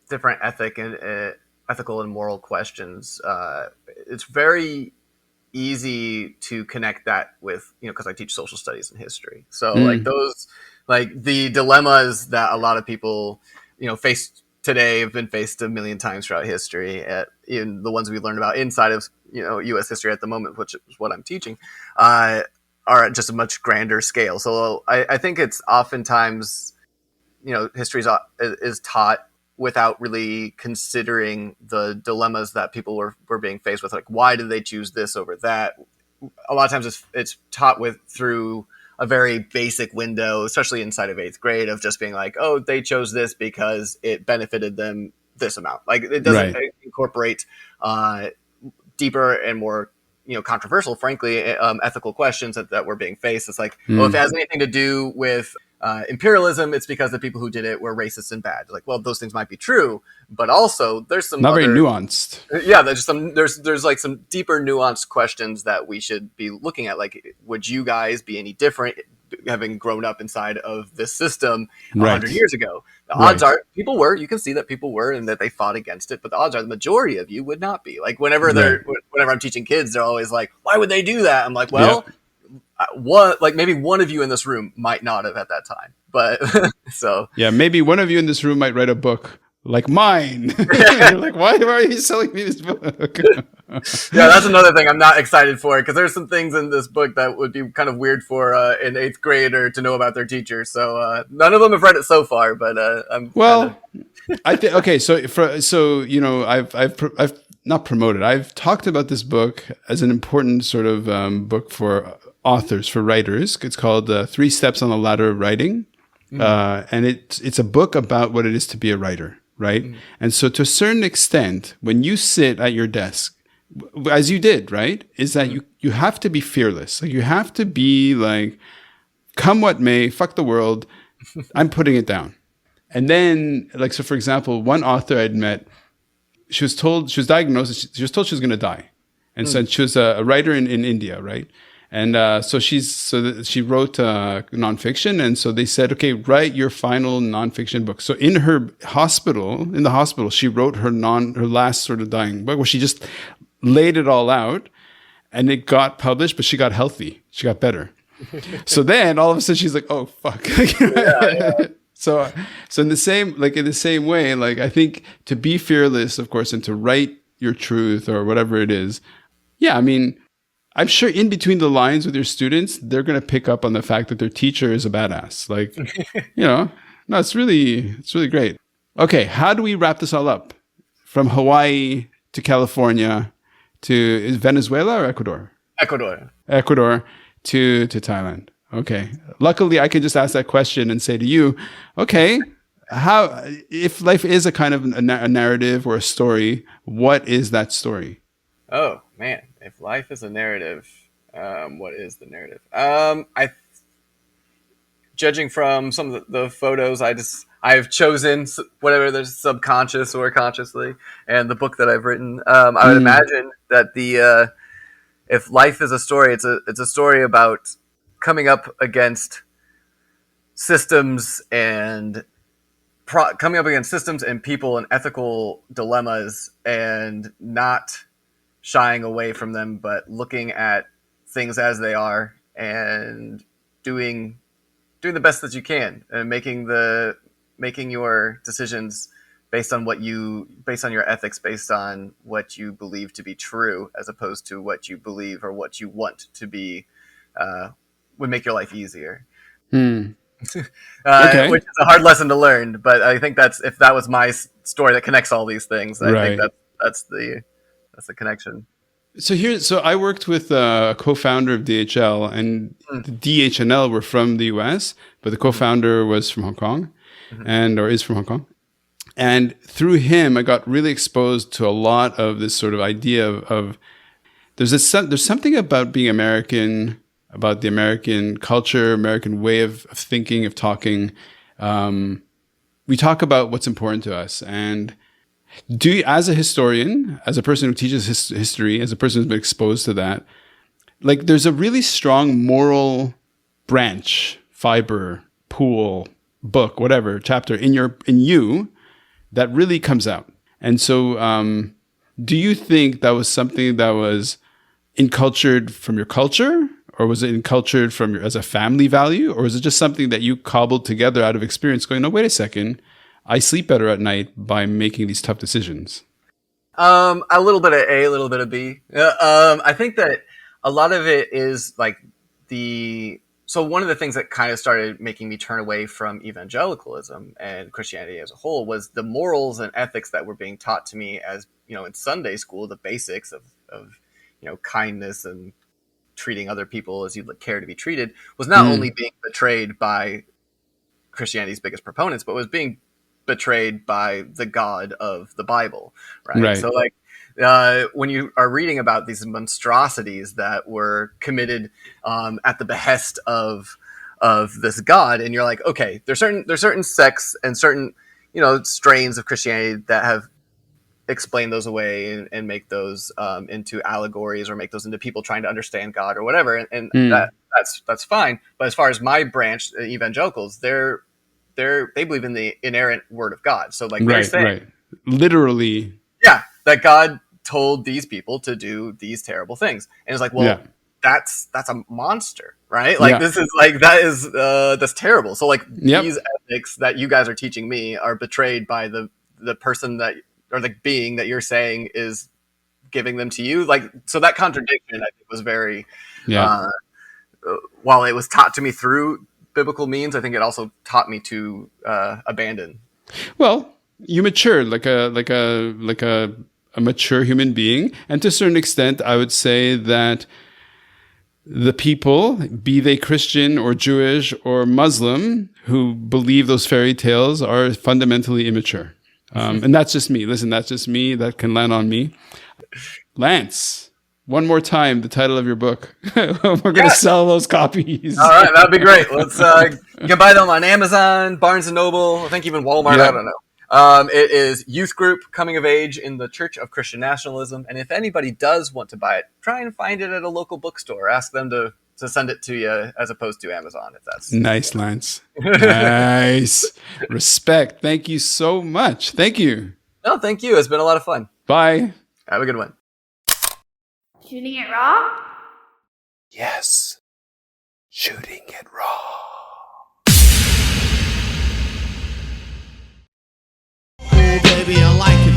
different ethical and moral questions, it's very easy to connect that with, because I teach social studies and history. So like Mm, those, like the dilemmas that a lot of people, face today have been faced a million times throughout history, even the ones we learned about inside of, U.S. history at the moment, which is what I'm teaching, are at just a much grander scale. So I think it's oftentimes, history is taught without really considering the dilemmas that people were being faced with. Like, why did they choose this over that? A lot of times it's taught through a very basic window, especially inside of eighth grade, of just being like, oh, they chose this because it benefited them this amount. Like it doesn't right. incorporate deeper and more controversial, frankly, ethical questions that were being faced. It's like, oh, if it Mm. has anything to do with imperialism, it's because the people who did it were racist and bad. Like, well, those things might be true, but also there's some Not very other, nuanced. yeah, there's like some deeper nuanced questions that we should be looking at. Like, would you guys be any different having grown up inside of this system 100 Right. years ago? The odds Right. are people were. You can see that people were, and that they fought against it. But the odds are the majority of you would not be. Like Right. whenever I'm teaching kids, they're always like, "Why would they do that?" I'm like, Yeah. "Well, one like maybe one of you in this room might not have at that time, but so Yeah. Maybe one of you in this room might write a book like mine. You're like, why are you selling me this book? yeah, that's another thing I'm not excited for, because there's some things in this book that would be kind of weird for an eighth grader to know about their teacher. So none of them have read it so far, but I'm kind of Well, I think okay. So I've not promoted. I've talked about this book as an important sort of book for authors, for writers. It's called Three Steps on the Ladder of Writing, and it's a book about what it is to be a writer, right? And so, to a certain extent, when you sit at your desk, as you did, right, is that you have to be fearless. Like you have to be like, come what may, fuck the world. I'm putting it down. And then, like, so for example, one author I'd met, she was diagnosed, she was told she was going to die. And so she was a writer in India, right? And she wrote nonfiction. And so they said, okay, write your final nonfiction book. So in the hospital, she wrote her last sort of dying book where she just laid it all out, and it got published, but she got healthy. She got better. So then all of a sudden she's like, oh, fuck. So in the same way, like I think to be fearless, of course, and to write your truth or whatever it is. Yeah, I mean, I'm sure in between the lines with your students, they're going to pick up on the fact that their teacher is a badass. Like, no, it's really great. Okay, how do we wrap this all up? From Hawaii to California to Venezuela or Ecuador? Ecuador. Ecuador to Thailand. Okay. Luckily, I can just ask that question and say to you, okay, how, if life is a kind of a narrative or a story, what is that story? Oh man, if life is a narrative, what is the narrative? Judging from some of the photos, I've chosen whatever the subconscious or consciously, and the book that I've written. I would imagine that the if life is a story, it's a story about coming up against systems and people and ethical dilemmas, and not shying away from them, but looking at things as they are and doing the best that you can, and making your decisions based on your ethics, based on what you believe to be true, as opposed to what you believe or what you want to be, would make your life easier. Hmm. Okay. Which is a hard lesson to learn, but I think if that was my story that connects all these things, I think Right. that's the connection. So I worked with a co-founder of DHL, and the DHNL were from the US, but the co-founder was from Hong Kong, or is from Hong Kong. And through him, I got really exposed to a lot of this sort of idea of there's something about being American, about the American culture, American way of thinking, of talking. We talk about what's important to us. And as a historian, as a person who teaches history, as a person who's been exposed to that, like there's a really strong moral branch, fiber, pool, book, whatever, chapter in you that really comes out. And so, do you think that was something that was encultured from your culture, or was it encultured from as a family value, or was it just something that you cobbled together out of experience going, no, wait a second, I sleep better at night by making these tough decisions? A little bit of A, a little bit of B. I think that a lot of it is like so one of the things that kind of started making me turn away from evangelicalism and Christianity as a whole was the morals and ethics that were being taught to me as, in Sunday school, the basics of kindness and treating other people as you'd care to be treated, was not only being betrayed by Christianity's biggest proponents, but was being betrayed by the God of the Bible, right? Right. So like when you are reading about these monstrosities that were committed at the behest of this god, and you're like, okay, there's certain sects and certain strains of Christianity that have explain those away and make those into allegories, or make those into people trying to understand God or whatever, and Mm. that's fine. But as far as my branch, evangelicals, they believe in the inerrant word of God. So like they're Right, saying, right. Literally, yeah, that God told these people to do these terrible things, and it's like, yeah, well, that's a monster, right? Like yeah, this is like that's terrible. So like yep, these ethics that you guys are teaching me are betrayed by the person that, or the being that you're saying is giving them to you. Like, so that contradiction I think was very yeah. uh, while it was taught to me through biblical means, I think it also taught me to abandon. Well, you mature a mature human being, and to a certain extent, I would say that the people, be they Christian or Jewish or Muslim, who believe those fairy tales are fundamentally immature. And that's just me. Listen, that's just me. That can land on me. Lance, one more time, the title of your book. We're going to Yes. sell those copies. All right, that'd be great. Let's you can buy them on Amazon, Barnes and Noble, I think even Walmart. I don't Yep. know. It is Youth Group Coming of Age in the Church of Christian Nationalism. And if anybody does want to buy it, try and find it at a local bookstore. Ask them to send it to you as opposed to Amazon, if that's Nice, Lance. Nice. Respect. Thank you so much. Thank you. No, thank you. It's been a lot of fun. Bye. Have a good one. Shooting it raw? Yes. Shooting it raw. Oh, baby, I like it.